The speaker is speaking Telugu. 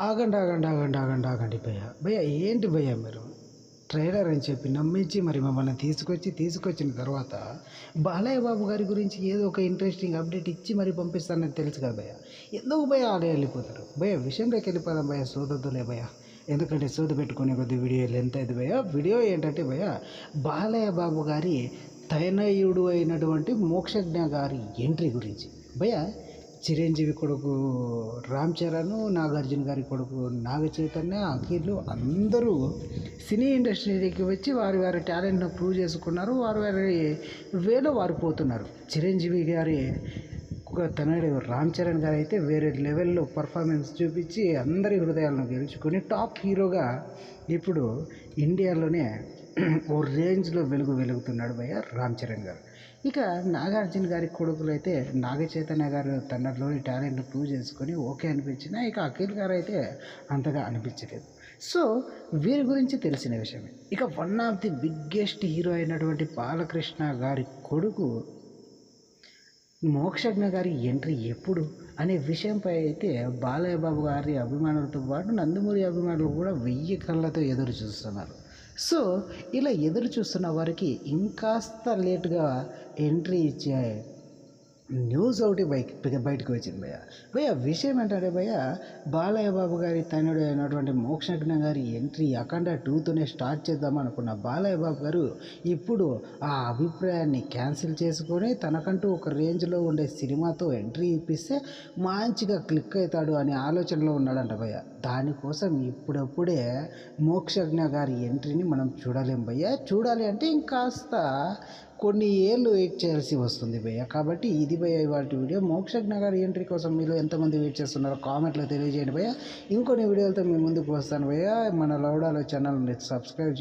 ఆగండి, ఆగండి, ఆగండి, ఆగండి, ఆగండి భయ్యా. భయ్యా ఏంటి భయ్యా మీరు? ట్రైలర్ అని చెప్పి నమ్మించి మరి మమ్మల్ని తీసుకొచ్చిన తర్వాత బాలయ్య బాబు గారి గురించి ఏదో ఒక ఇంట్రెస్టింగ్ అప్డేట్ ఇచ్చి మరి పంపిస్తానని తెలుసు కదా భయ్యా. ఎందుకు భయ్యా ఆడే వెళ్ళిపోతారు భయ్యా? విషయంలోకి వెళ్ళిపోదాం భయ్యా, సోదొద్దులే భయ్యా. ఎందుకంటే సోద పెట్టుకునే కొద్ది వీడియో లెంత్ అయితే భయ్యా. వీడియో ఏంటంటే భయ్యా, బాలయ్య బాబు గారి తనయుడు అయినటువంటి మోక్షజ్ఞ గారి ఎంట్రీ గురించి భయ్యా. చిరంజీవి కొడుకు రామ్ చరణ్, నాగార్జున గారి కొడుకు నాగ చైతన్య, అఖిల్ అందరూ సినీ ఇండస్ట్రీకి వచ్చి వారి వారి టాలెంట్ను ప్రూవ్ చేసుకున్నారు. వారి వారి వేలో వారు పోతున్నారు. చిరంజీవి గారి తనయుడు రామ్ చరణ్ గారు అయితే వేరే లెవెల్లో పర్ఫార్మెన్స్ చూపించి అందరి హృదయాలను గెలుచుకొని టాప్ హీరోగా ఇప్పుడు ఇండియాలోనే ఓ రేంజ్లో వెలుగుతున్నాడు భయ్య రామ్ చరణ్ గారు. ఇక నాగార్జున గారి కొడుకులు అయితే నాగ చైతన్య గారు తనలోని టాలెంట్ను ప్రూవ్ చేసుకొని ఓకే అనిపించినా, ఇక అఖిల్ గారు అయితే అంతగా అనిపించలేదు. సో వీరి గురించి తెలిసిన విషయమే. ఇక one of the biggest hero అయినటువంటి బాలకృష్ణ గారి కొడుకు మోక్షజ్ఞ గారి ఎంట్రీ ఎప్పుడు అనే విషయంపై అయితే బాలయ్య బాబు గారి అభిమానులతో పాటు నందమూరి అభిమానులు కూడా 1000 కళ్ళతో ఎదురు చూస్తున్నారు. సో ఇలా ఎదురు చూస్తున్న వారికి ఇంకాస్త లేట్గా ఎంట్రీ ఇచ్చే న్యూస్ ఒకటి బయటకు వచ్చింది భయ్య. విషయం ఏంటంటే భయ్య, బాలయ్య బాబు గారి తనయుడు అయినటువంటి మోక్షజ్ఞ గారి ఎంట్రీ అఖండ 2తోనే స్టార్ట్ చేద్దాం అనుకున్న బాలయ్య బాబు గారు ఇప్పుడు ఆ అభిప్రాయాన్ని క్యాన్సిల్ చేసుకొని తనకంటూ ఒక రేంజ్లో ఉండే సినిమాతో ఎంట్రీ ఇప్పిస్తే మంచిగా క్లిక్ అవుతాడు అనే ఆలోచనలో ఉన్నాడంట భయ్య. దానికోసం ఇప్పుడప్పుడే మోక్షజ్ఞ గారి ఎంట్రీని మనం చూడలేం భయ్య. చూడాలి అంటే ఇంకాస్త కొన్ని ఏళ్ళు వెయిట్ చేయాల్సి వస్తుంది భయ్య. కాబట్టి ఇది భయ్య ఇవాళ వీడియో. మోక్షజ్ఞ గారి ఎంట్రీ కోసం మీరు ఎంతమంది వెయిట్ చేస్తున్నారో కామెంట్లో తెలియజేయండి భయ్య. ఇంకొన్ని వీడియోలతో మీ ముందుకు వస్తాను భయ్య. మన లౌడాలో ఛానల్ని సబ్స్క్రైబ్